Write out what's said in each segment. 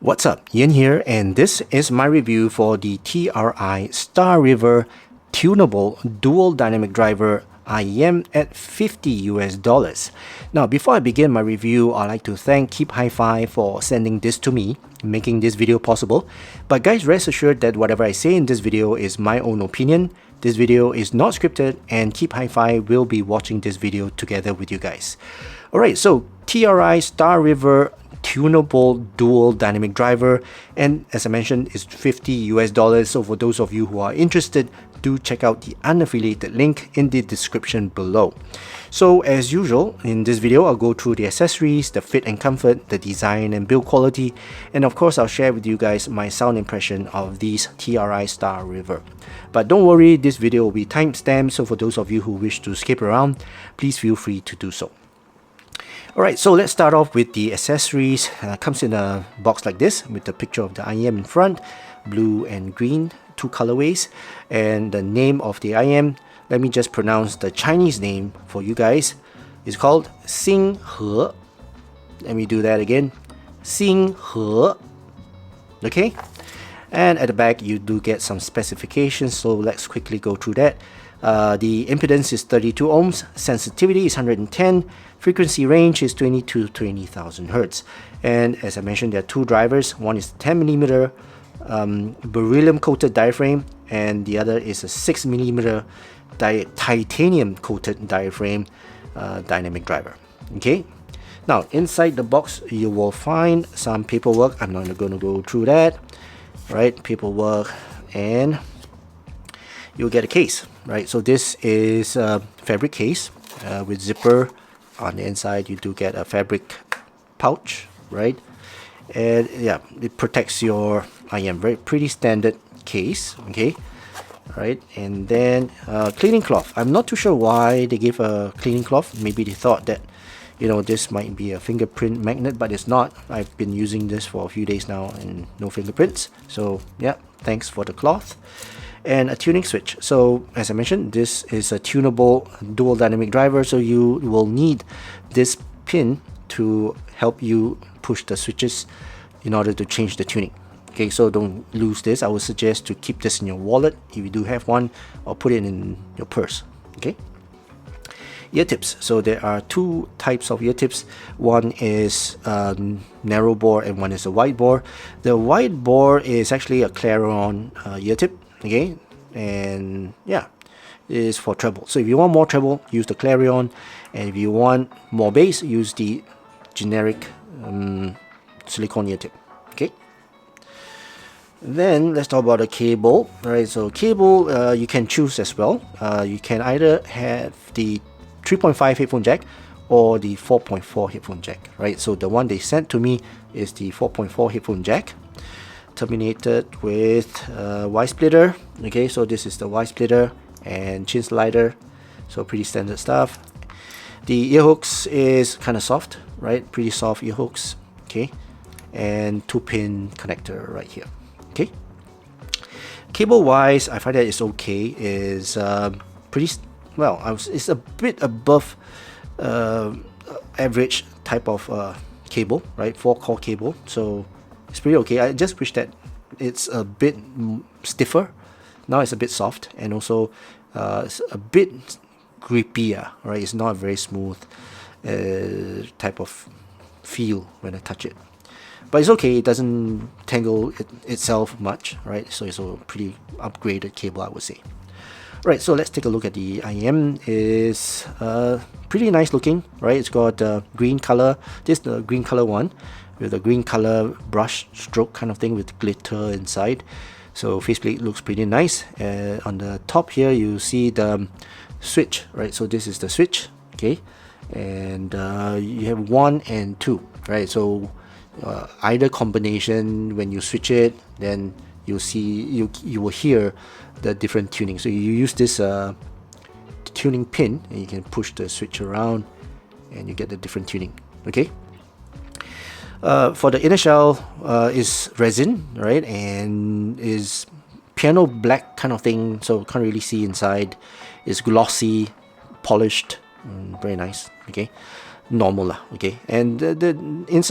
What's up, Ian here, and this is my review for the TRI Star River Tuneable Dual Dynamic Driver IEM at $50 US. Now, before I begin my review, I'd like to thank Keep Hi-Fi for sending this to me, making this video possible. But guys, rest assured that whatever I say in this video is my own opinion. This video is not scripted, and Keep Hi-Fi will be watching this video together with you guys. Alright, so TRI Star River Tuneable Dual Dynamic Driver, and as I mentioned, it's $50 US. So for those of you who are interested, do check out the unaffiliated link in the description below. So as usual, in this video I'll go through the accessories, the fit and comfort, the design and build quality, and of course I'll share with you guys my sound impression of these TRI Star River. But don't worry, this video will be timestamped, so for those of you who wish to skip around, please feel free to do so. Alright, so let's start off with the accessories. Comes in a box like this with the picture of the IEM in front, blue and green, two colorways, and the name of the IEM. Let me just pronounce the Chinese name for you guys. It's called Xing He. Let me do that again. Xing He. Okay? And at the back you do get some specifications, so let's quickly go through that. The impedance is 32 ohms, sensitivity is 110, frequency range is 20 to 20,000 Hertz. And as I mentioned, there are two drivers. One is 10mm beryllium coated diaphragm, and the other is a 6mm titanium coated diaphragm dynamic driver. Okay, now inside the box you will find some paperwork. I'm not going to go through that. Right, paperwork, and you'll get a case. Right, so this is a fabric case with zipper on the inside. You do get a fabric pouch, right? And yeah, it protects your IEM. Very pretty standard case. Okay, right, and then cleaning cloth. I'm not too sure why they gave a cleaning cloth. Maybe they thought that, you know, this might be a fingerprint magnet, but it's not. I've been using this for a few days now and no fingerprints. So yeah, thanks for the cloth. And a tuning switch. So as I mentioned, this is a tunable dual dynamic driver, so you will need this pin to help you push the switches in order to change the tuning. Okay, so don't lose this. I would suggest to keep this in your wallet if you do have one, or put it in your purse. Okay. Ear tips. So there are two types of ear tips. One is narrow bore and one is a wide bore. The wide bore is actually a Clarion ear tip. Okay, and yeah, it is for treble. So if you want more treble, use the Clarion, and if you want more bass, use the generic silicone ear tip. Okay. Then let's talk about the cable. Right, so cable you can choose as well. You can either have the 3.5 headphone jack or the 4.4 headphone jack. Right, so the one they sent to me is the 4.4 headphone jack, terminated with Y splitter. Okay, so this is the Y splitter and chin slider, so pretty standard stuff. The ear hooks is kind of soft, right? Pretty soft ear hooks. Okay, and 2-pin connector right here. Okay, cable wise, I find that it's okay. Is pretty well. It's a bit above average type of cable, right? 4-core cable, so it's pretty okay. I just wish that it's a bit stiffer. Now it's a bit soft, and also it's a bit grippier, right? It's not a very smooth type of feel when I touch it. But it's okay, it doesn't tangle itself much, right? So it's a pretty upgraded cable, I would say. Right, so let's take a look at the IEM. Is pretty nice looking, right? It's got the green color. This is the green color one, with a green color brush stroke kind of thing with glitter inside. So faceplate looks pretty nice. On the top here you see the switch, right? So this is the switch. Okay, and you have 1 and 2, right? So either combination, when you switch it, then you'll see you will hear the different tuning. So you use this tuning pin and you can push the switch around and you get the different tuning. Okay, for the inner shell is resin, right, and is piano black kind of thing, so can't really see inside. It's glossy, polished, very nice. Okay, normal lah, okay. And the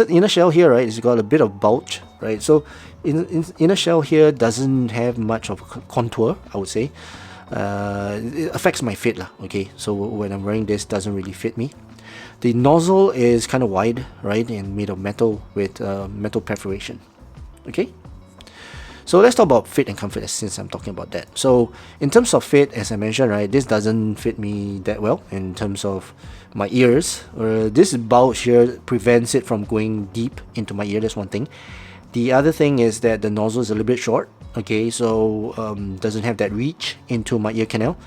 inner shell here, right, it's got a bit of bulge, right. So inner shell here doesn't have much of contour, I would say. It affects my fit lah, okay. So when I'm wearing this, doesn't really fit me. The nozzle is kind of wide, right, and made of metal with metal perforation, okay. So let's talk about fit and comfort since I'm talking about that. So in terms of fit, as I mentioned, right, this doesn't fit me that well in terms of my ears. This bulge here prevents it from going deep into my ear. That's one thing. The other thing is that the nozzle is a little bit short. Okay, so doesn't have that reach into my ear canal.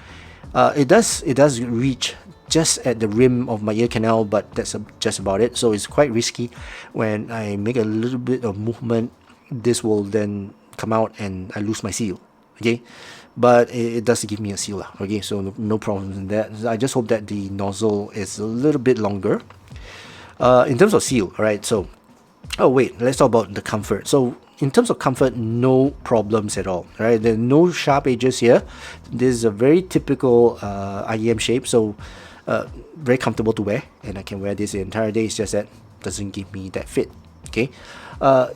It does reach just at the rim of my ear canal, but that's just about it. So it's quite risky. When I make a little bit of movement, this will then come out and I lose my seal, okay. But it does give me a seal, okay. So no problems in that. I just hope that the nozzle is a little bit longer. In terms of seal, all right. So let's talk about the comfort. So in terms of comfort, no problems at all, right. There are no sharp edges here. This is a very typical IEM shape, so very comfortable to wear, and I can wear this the entire day. It's just that doesn't give me that fit, okay.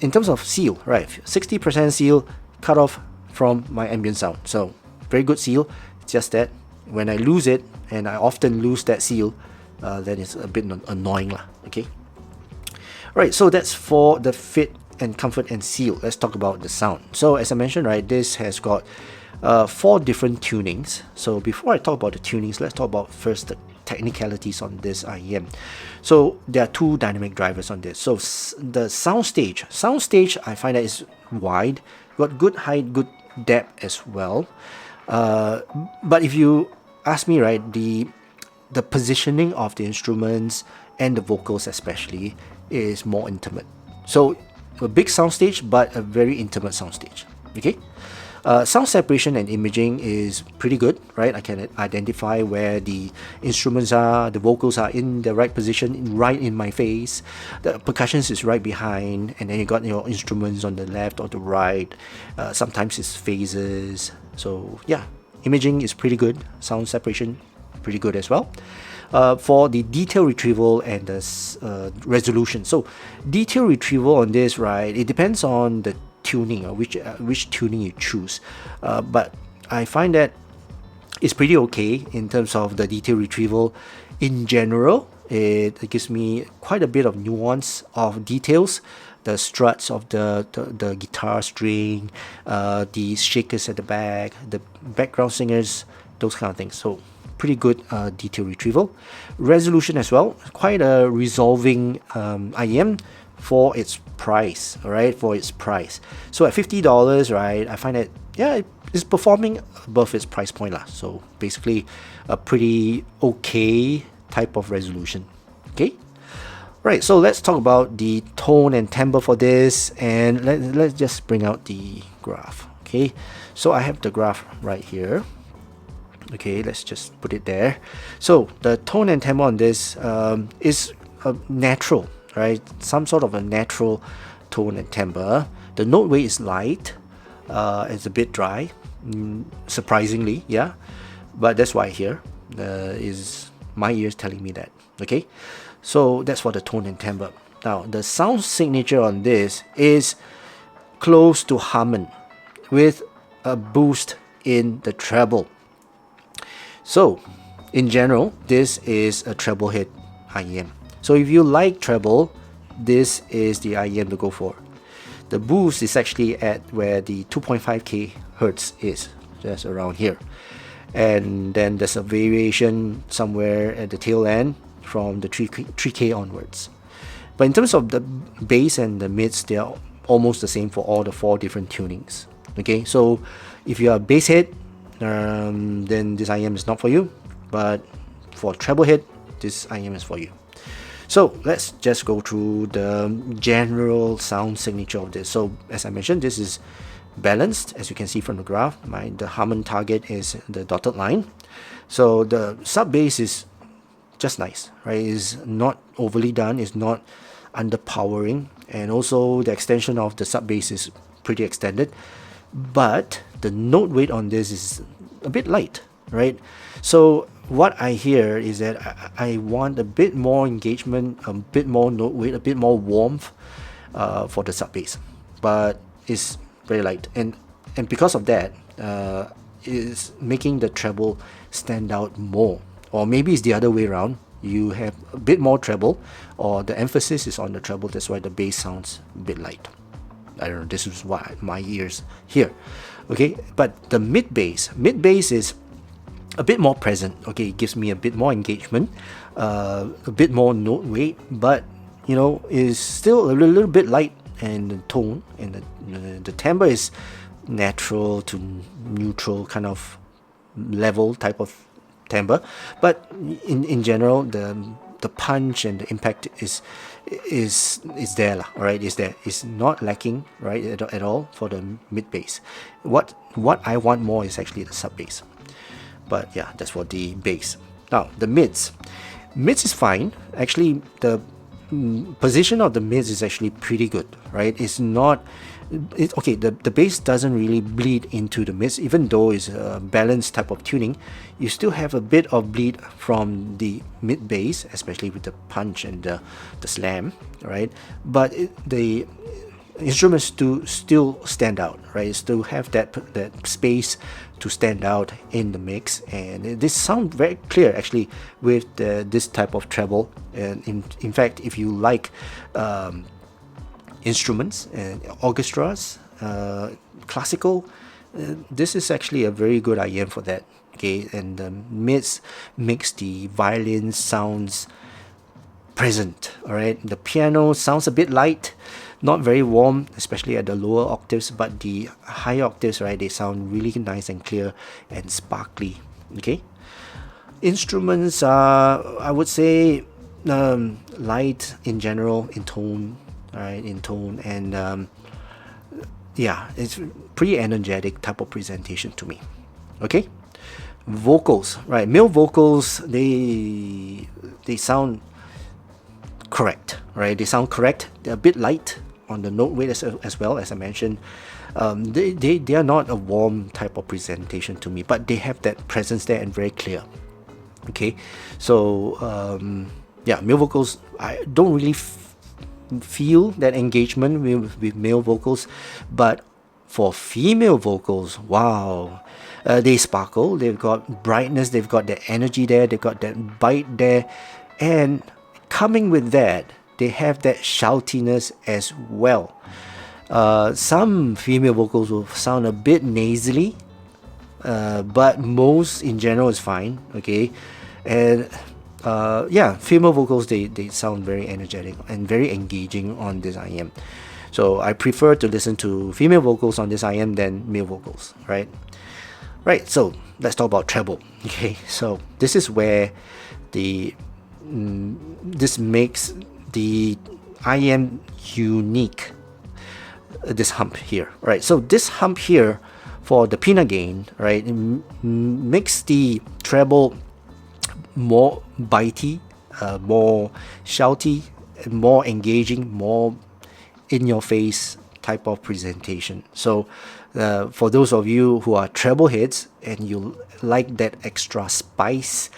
In terms of seal, right, 60% seal cut off from my ambient sound, so very good seal. It's just that when I lose it, and I often lose that seal, then it's a bit annoying lah, okay. Right, so that's for the fit and comfort and seal. Let's talk about the sound. So as I mentioned, right, this has got 4 different tunings. So before I talk about the tunings, let's talk about first the technicalities on this IEM. So there are 2 dynamic drivers on this. So the sound stage I find that is wide, got good height, good depth as well. But if you ask me, right, the positioning of the instruments and the vocals especially is more intimate. So a big soundstage, but a very intimate soundstage, okay. Sound separation and imaging is pretty good, right? I can identify where the instruments are, the vocals are in the right position, right in my face. The percussions is right behind, and then you got your instruments on the left or the right. Sometimes it's phases. So yeah, imaging is pretty good. Sound separation, pretty good as well. For the detail retrieval and the resolution. So detail retrieval on this, right, it depends on the tuning or which tuning you choose, but I find that it's pretty okay in terms of the detail retrieval. In general, it gives me quite a bit of nuance of details, the struts of the guitar string, the shakers at the back, the background singers, those kind of things. So pretty good detail retrieval. Resolution as well, quite a resolving IEM for its price, alright, for its price. So at $50, right, I find that, yeah, it's performing above its price point lah. So basically a pretty okay type of resolution, okay. Right, so let's talk about the tone and timbre for this, and let's just bring out the graph, okay. So I have the graph right here. Okay, let's just put it there. So the tone and timbre on this is natural, right? Some sort of a natural tone and timbre. The note weight is light. It's a bit dry, surprisingly, yeah. But that's why here is my ears telling me that. Okay, so that's for the tone and timbre. Now the sound signature on this is close to Harman, with a boost in the treble. So in general, this is a treble head IEM. So if you like treble, this is the IEM to go for. The boost is actually at where the 2.5k hertz is, just around here. And then there's a variation somewhere at the tail end from the 3k onwards. But in terms of the bass and the mids, they are almost the same for all the 4 different tunings. Okay, so if you are a bass head, then this IEM is not for you, but for treble head, this IEM is for you. So let's just go through the general sound signature of this. So as I mentioned, this is balanced, as you can see from the graph. The Harman target is the dotted line. So the sub bass is just nice, right? It's not overly done, it's not underpowering, and also the extension of the sub bass is pretty extended. But the note weight on this is a bit light, right? So what I hear is that I want a bit more engagement, a bit more note weight, a bit more warmth for the sub bass, but it's very light, and because of that, is making the treble stand out more. Or maybe it's the other way around. You have a bit more treble, or the emphasis is on the treble. That's why the bass sounds a bit light. I don't know. This is what my ears hear. Okay, but the mid bass is a bit more present. Okay, it gives me a bit more engagement, a bit more note weight, but is still a little bit light, and the tone and the timbre is natural to neutral kind of level type of timbre. But in general, the punch and the impact is there lah. All right, is there. It's not lacking, right, at all for the mid bass. What I want more is actually the sub bass. But yeah, that's for the bass. Now the mids is fine. Actually, the position of the mids is actually pretty good, right? It's not okay. The bass doesn't really bleed into the mids, even though it's a balanced type of tuning. You still have a bit of bleed from the mid bass, especially with the punch and the slam, right? But the instruments still stand out, right? Still have that space to stand out in the mix, and this sound very clear actually with this type of treble. And in fact, if you like instruments and orchestras, classical, this is actually a very good IM for that. Okay, and the mids makes the violin sounds present. All right, the piano sounds a bit light, not very warm, especially at the lower octaves, but the higher octaves, right, they sound really nice and clear and sparkly. Okay, instruments are, I would say, light in general in tone, right, and yeah, it's pretty energetic type of presentation to me. Okay, vocals, right, male vocals, they sound correct, right? They sound correct. They're a bit light on the note weight as well, as I mentioned. They are not a warm type of presentation to me, but they have that presence there and very clear. Okay, so yeah, male vocals, I don't really feel that engagement with male vocals, but for female vocals, wow, they sparkle. They've got brightness. They've got that energy there. They've got that bite there, and coming with that, they have that shoutiness as well. Some female vocals will sound a bit nasally, but most in general is fine. Okay, and yeah, female vocals, they sound very energetic and very engaging on this IM. So I prefer to listen to female vocals on this IM than male vocals, right? Right, so let's talk about treble. Okay, so this is where this makes the IM unique. This hump here, right? So this hump here for the pinna gain, right, makes the treble more bitey, more shouty, more engaging, more in your face type of presentation. So for those of you who are treble heads and you like that extra spice,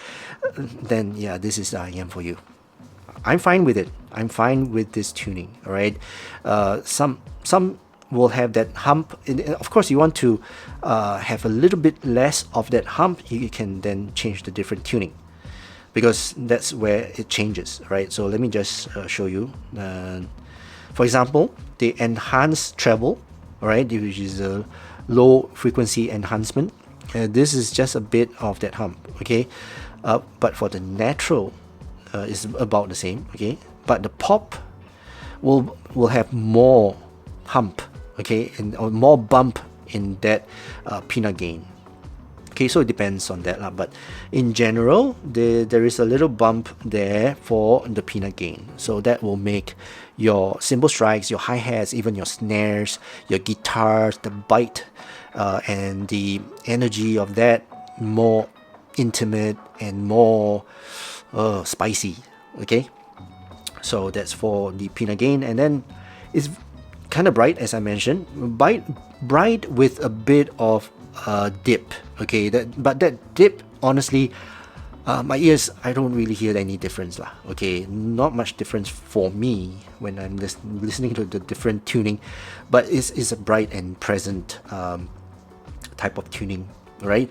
then yeah, this is the IM for you. I'm fine with it. I'm fine with this tuning. All right. Some will have that hump. Of course, you want to have a little bit less of that hump. You can then change the different tuning, because that's where it changes, right? So let me just show you. For example, the enhanced treble, all right, which is a low frequency enhancement. This is just a bit of that hump, okay? But for the natural, is about the same, okay? But the pop will have more hump, okay, and or more bump in that pinna gain. Okay, so it depends on that, but in general, there is a little bump there for the pinna gain. So that will make your cymbal strikes, your hi-hats, even your snares, your guitars, the bite, and the energy of that more intimate and more spicy. Okay, so that's for the pinna gain, and then it's kind of bright, as I mentioned, bright with a bit of dip. Okay, but that dip, honestly, My ears, I don't really hear any difference lah. Okay, not much difference for me when I'm listening to the different tuning, but it's a bright and present type of tuning, right?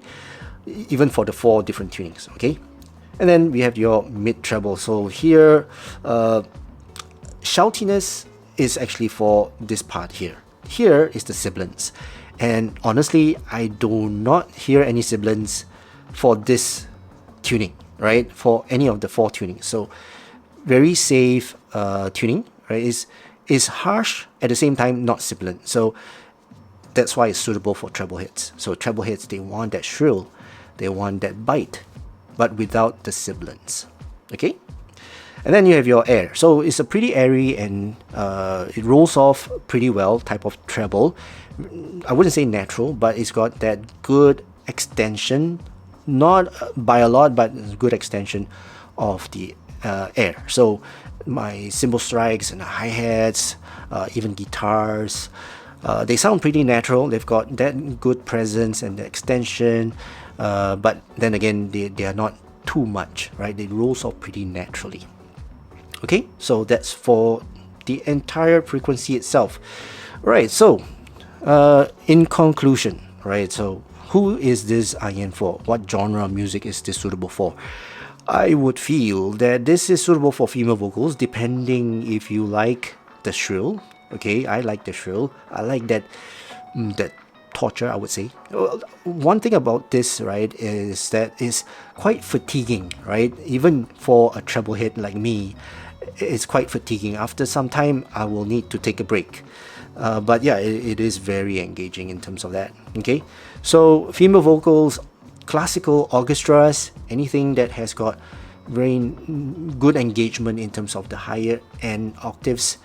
Even for the 4 different tunings, okay? And then we have your mid treble. So here, shoutiness is actually for this part here. Here is the sibilance. And honestly, I do not hear any sibilance for this tuning, right? For any of the 4 tunings. So very safe tuning, right? Is harsh at the same time not sibilant. So that's why it's suitable for treble hits. So treble hits, they want that shrill, they want that bite, but without the sibilance. Okay? And then you have your air. So it's a pretty airy and it rolls off pretty well type of treble. I wouldn't say natural, but it's got that good extension, not by a lot, but good extension of the air. So my cymbal strikes and hi-hats, even guitars, they sound pretty natural. They've got that good presence and the extension, but then again, they are not too much, right? They rolls off pretty naturally. Okay, so that's for the entire frequency itself. Right, so in conclusion, right, so who is this IN for? What genre of music is this suitable for? I would feel that this is suitable for female vocals, depending if you like the shrill. Okay, I like the shrill. I like that that torture, I would say. One thing about this, right, is that it's quite fatiguing, right? Even for a treble hit like me, it's quite fatiguing. After some time, I will need to take a break. But yeah, it is very engaging in terms of that. Okay, so female vocals, classical orchestras, anything that has got very good engagement in terms of the higher end octaves.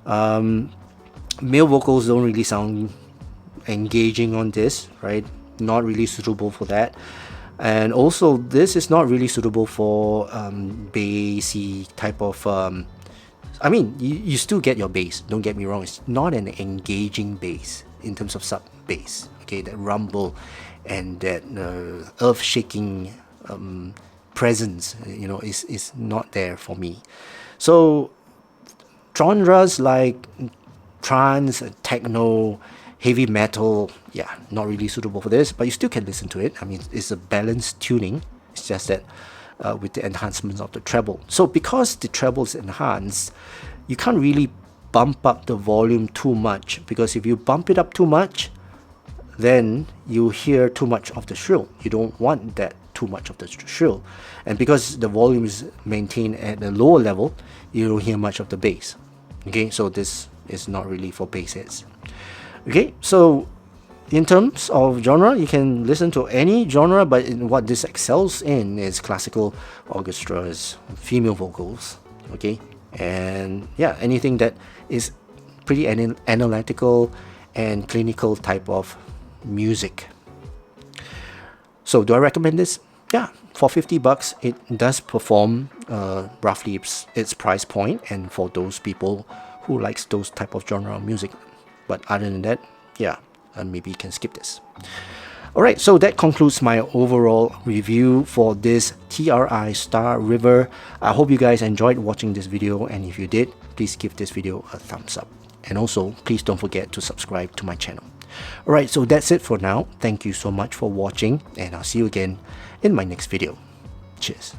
Male vocals don't really sound engaging on this, right? Not really suitable for that. And also, this is not really suitable for bassy type of. I mean, you still get your bass. Don't get me wrong. It's not an engaging bass in terms of sub bass. Okay, that rumble and that earth-shaking presence, is not there for me. So genres like trance, techno, heavy metal, yeah, not really suitable for this, but you still can listen to it. I mean, it's a balanced tuning. It's just that with the enhancements of the treble. So because the treble is enhanced, you can't really bump up the volume too much, because if you bump it up too much, then you hear too much of the shrill. You don't want that too much of the shrill. And because the volume is maintained at a lower level, you don't hear much of the bass. Okay, so this is not really for bass heads. Okay, so in terms of genre, you can listen to any genre, but what this excels in is classical orchestras, female vocals, okay, and yeah, anything that is pretty analytical and clinical type of music. So do I recommend this? Yeah, for $50, it does perform roughly its price point, and for those people who likes those type of genre of music. But other than that, yeah, maybe you can skip this. Alright, so that concludes my overall review for this TRI Star River. I hope you guys enjoyed watching this video, and if you did, please give this video a thumbs up. And also, please don't forget to subscribe to my channel. Alright, so that's it for now. Thank you so much for watching, and I'll see you again in my next video. Cheers.